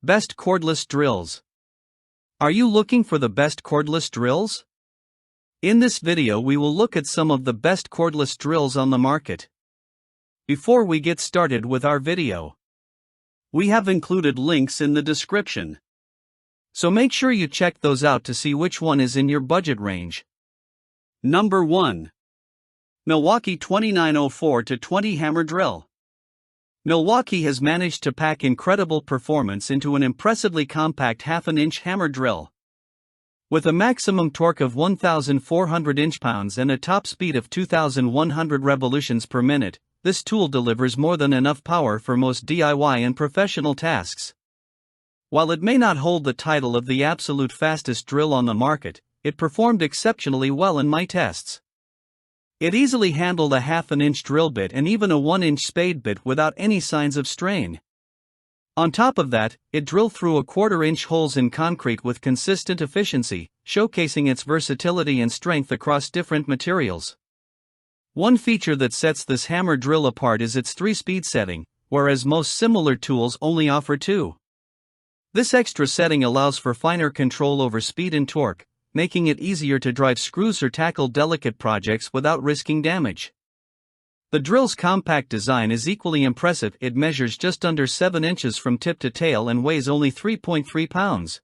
Best cordless drills. Are you looking for the best cordless drills? In this video we will look at some of the best cordless drills on the market. Before we get started with our video, we have included links in the description, so make sure you check those out to see which one is in your budget range. Number 1. Milwaukee 2904-20 Hammer Drill. Milwaukee has managed to pack incredible performance into an impressively compact half-an-inch hammer drill. With a maximum torque of 1,400 inch-pounds and a top speed of 2,100 revolutions per minute, this tool delivers more than enough power for most DIY and professional tasks. While it may not hold the title of the absolute fastest drill on the market, it performed exceptionally well in my tests. It easily handled a half-an-inch drill bit and even a 1-inch spade bit without any signs of strain. On top of that, it drilled through 1/4-inch holes in concrete with consistent efficiency, showcasing its versatility and strength across different materials. One feature that sets this hammer drill apart is its 3-speed setting, whereas most similar tools only offer 2. This extra setting allows for finer control over speed and torque, making it easier to drive screws or tackle delicate projects without risking damage. The drill's compact design is equally impressive. It measures just under 7 inches from tip to tail and weighs only 3.3 pounds.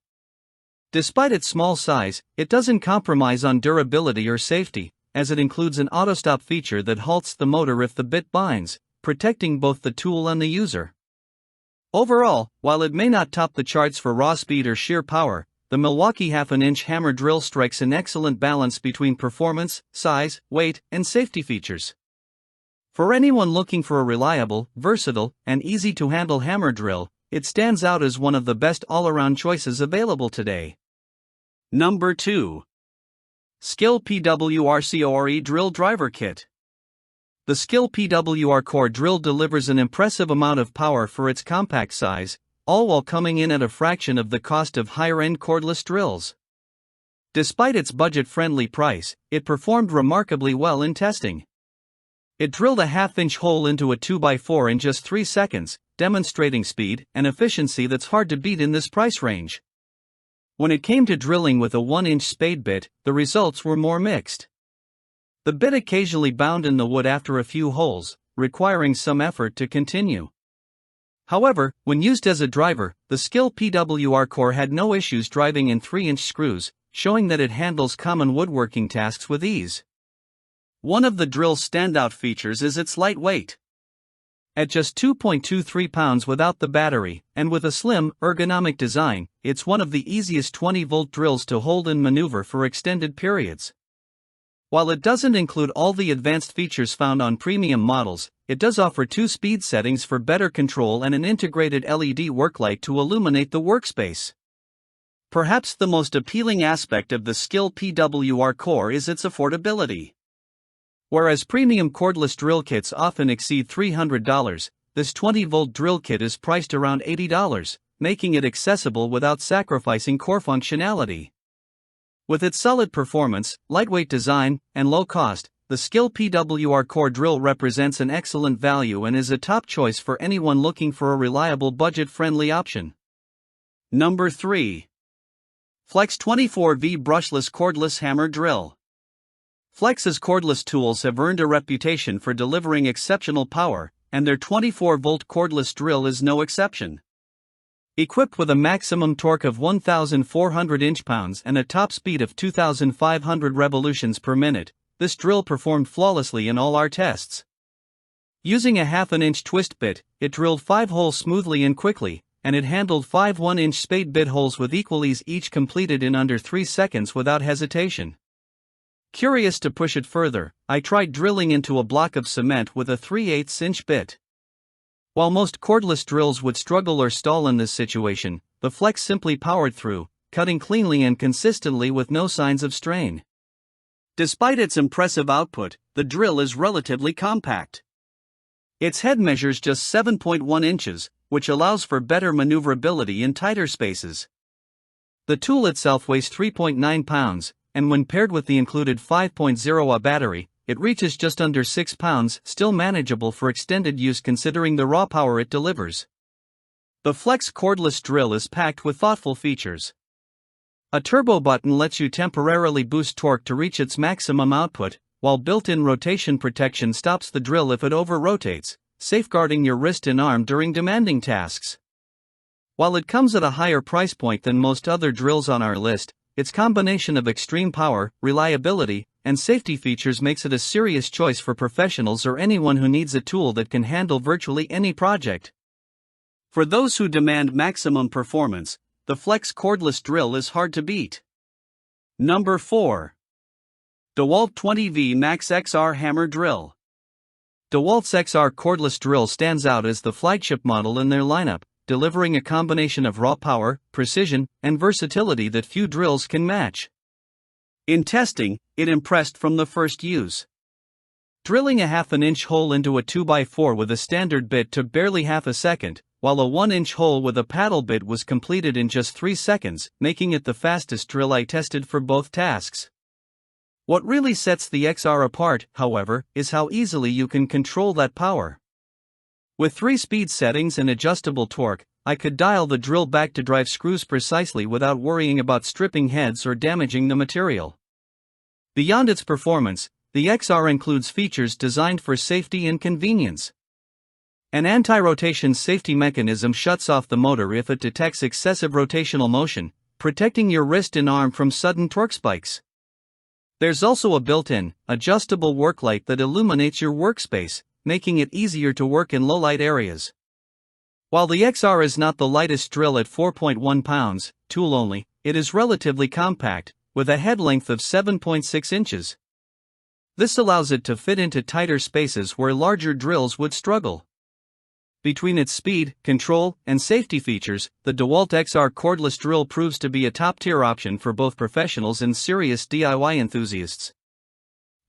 Despite its small size, it doesn't compromise on durability or safety, as it includes an auto-stop feature that halts the motor if the bit binds, protecting both the tool and the user. Overall, while it may not top the charts for raw speed or sheer power, the Milwaukee half-an-inch hammer drill strikes an excellent balance between performance, size, weight, and safety features. For anyone looking for a reliable, versatile, and easy-to-handle hammer drill, it stands out as one of the best all-around choices available today. Number 2. Skil PWRCORE Drill Driver Kit. The Skil PWRCORE drill delivers an impressive amount of power for its compact size, all while coming in at a fraction of the cost of higher-end cordless drills. Despite its budget-friendly price, it performed remarkably well in testing. It drilled a half-inch hole into a 2x4 in just 3 seconds, demonstrating speed and efficiency that's hard to beat in this price range. When it came to drilling with a 1-inch spade bit, the results were more mixed. The bit occasionally bound in the wood after a few holes, requiring some effort to continue. However, when used as a driver, the Skil PWRCORE had no issues driving in 3-inch screws, showing that it handles common woodworking tasks with ease. One of the drill's standout features is its light weight. At just 2.23 pounds without the battery, and with a slim, ergonomic design, it's one of the easiest 20-volt drills to hold and maneuver for extended periods. While it doesn't include all the advanced features found on premium models, it does offer 2 speed settings for better control and an integrated LED work light to illuminate the workspace. Perhaps the most appealing aspect of the Skil PWRCORE is its affordability. Whereas premium cordless drill kits often exceed $300, this 20-volt drill kit is priced around $80, making it accessible without sacrificing core functionality. With its solid performance, lightweight design, and low cost, the Skil PWRCORE drill represents an excellent value and is a top choice for anyone looking for a reliable budget-friendly option. Number 3. Flex 24V Brushless Cordless Hammer Drill. Flex's cordless tools have earned a reputation for delivering exceptional power, and their 24-volt cordless drill is no exception. Equipped with a maximum torque of 1,400 inch-pounds and a top speed of 2,500 revolutions per minute, this drill performed flawlessly in all our tests. Using a half-an-inch twist bit, it drilled 5 holes smoothly and quickly, and it handled 5 1-inch spade bit holes with equal ease, each completed in under 3 seconds without hesitation. Curious to push it further, I tried drilling into a block of cement with a 3/8-inch bit. While most cordless drills would struggle or stall in this situation, the Flex simply powered through, cutting cleanly and consistently with no signs of strain. Despite its impressive output, the drill is relatively compact. Its head measures just 7.1 inches, which allows for better maneuverability in tighter spaces. The tool itself weighs 3.9 pounds, and when paired with the included 5.0 Ah battery, it reaches just under 6 pounds, still manageable for extended use considering the raw power it delivers. The Flex cordless drill is packed with thoughtful features. A turbo button lets you temporarily boost torque to reach its maximum output, while built-in rotation protection stops the drill if it over-rotates, safeguarding your wrist and arm during demanding tasks. While it comes at a higher price point than most other drills on our list, its combination of extreme power, reliability, and safety features makes it a serious choice for professionals or anyone who needs a tool that can handle virtually any project. For those who demand maximum performance, the Flex cordless drill is hard to beat. Number 4. DeWalt 20V Max XR Hammer Drill. DeWalt's XR cordless drill stands out as the flagship model in their lineup, delivering a combination of raw power, precision, and versatility that few drills can match. In testing, it impressed from the first use. Drilling a half-inch hole into a 2x4 with a standard bit took barely half a second, while a 1-inch hole with a paddle bit was completed in just 3 seconds, making it the fastest drill I tested for both tasks. What really sets the XR apart, however, is how easily you can control that power. With 3 speed settings and adjustable torque, I could dial the drill back to drive screws precisely without worrying about stripping heads or damaging the material. Beyond its performance, the XR includes features designed for safety and convenience. An anti-rotation safety mechanism shuts off the motor if it detects excessive rotational motion, protecting your wrist and arm from sudden torque spikes. There's also a built-in, adjustable work light that illuminates your workspace, making it easier to work in low-light areas. While the XR is not the lightest drill at 4.1 pounds, tool only, it is relatively compact, with a head length of 7.6 inches. This allows it to fit into tighter spaces where larger drills would struggle. Between its speed, control, and safety features, the DeWalt XR cordless drill proves to be a top-tier option for both professionals and serious DIY enthusiasts.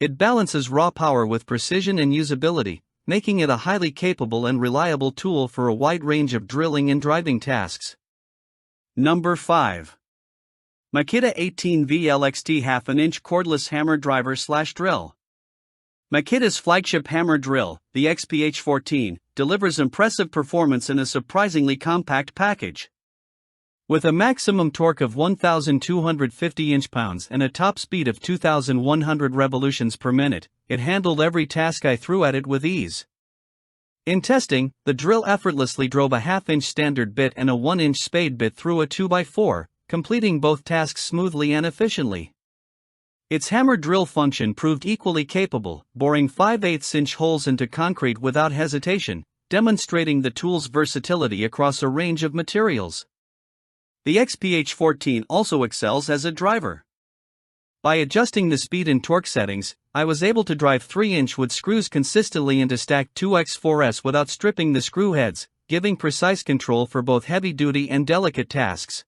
It balances raw power with precision and usability, making it a highly capable and reliable tool for a wide range of drilling and driving tasks. Number 5. Makita 18V LXT half-inch cordless hammer driver/drill. Makita's flagship hammer drill, the XPH14, delivers impressive performance in a surprisingly compact package. With a maximum torque of 1,250 inch-pounds and a top speed of 2,100 revolutions per minute, it handled every task I threw at it with ease. In testing, the drill effortlessly drove a half-inch standard bit and a 1-inch spade bit through a 2x4, completing both tasks smoothly and efficiently. Its hammer drill function proved equally capable, boring 5/8-inch holes into concrete without hesitation, demonstrating the tool's versatility across a range of materials. The XPH14 also excels as a driver. By adjusting the speed and torque settings, I was able to drive 3-inch wood screws consistently into stacked 2x4s without stripping the screw heads, giving precise control for both heavy-duty and delicate tasks.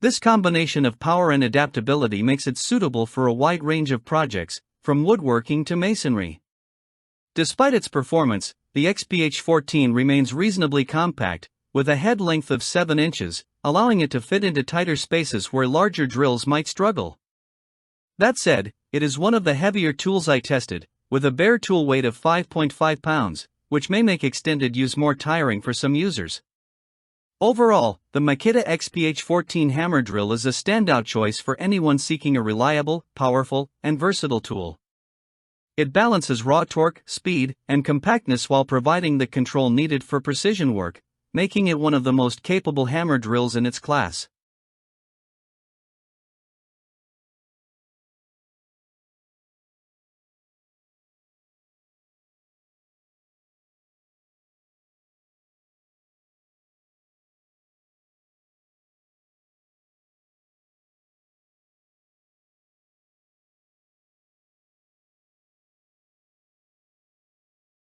This combination of power and adaptability makes it suitable for a wide range of projects, from woodworking to masonry. Despite its performance, the XPH14 remains reasonably compact, with a head length of 7 inches, allowing it to fit into tighter spaces where larger drills might struggle. That said, it is one of the heavier tools I tested, with a bare tool weight of 5.5 pounds, which may make extended use more tiring for some users. Overall, the Makita XPH14 hammer drill is a standout choice for anyone seeking a reliable, powerful, and versatile tool. It balances raw torque, speed, and compactness while providing the control needed for precision work, making it one of the most capable hammer drills in its class.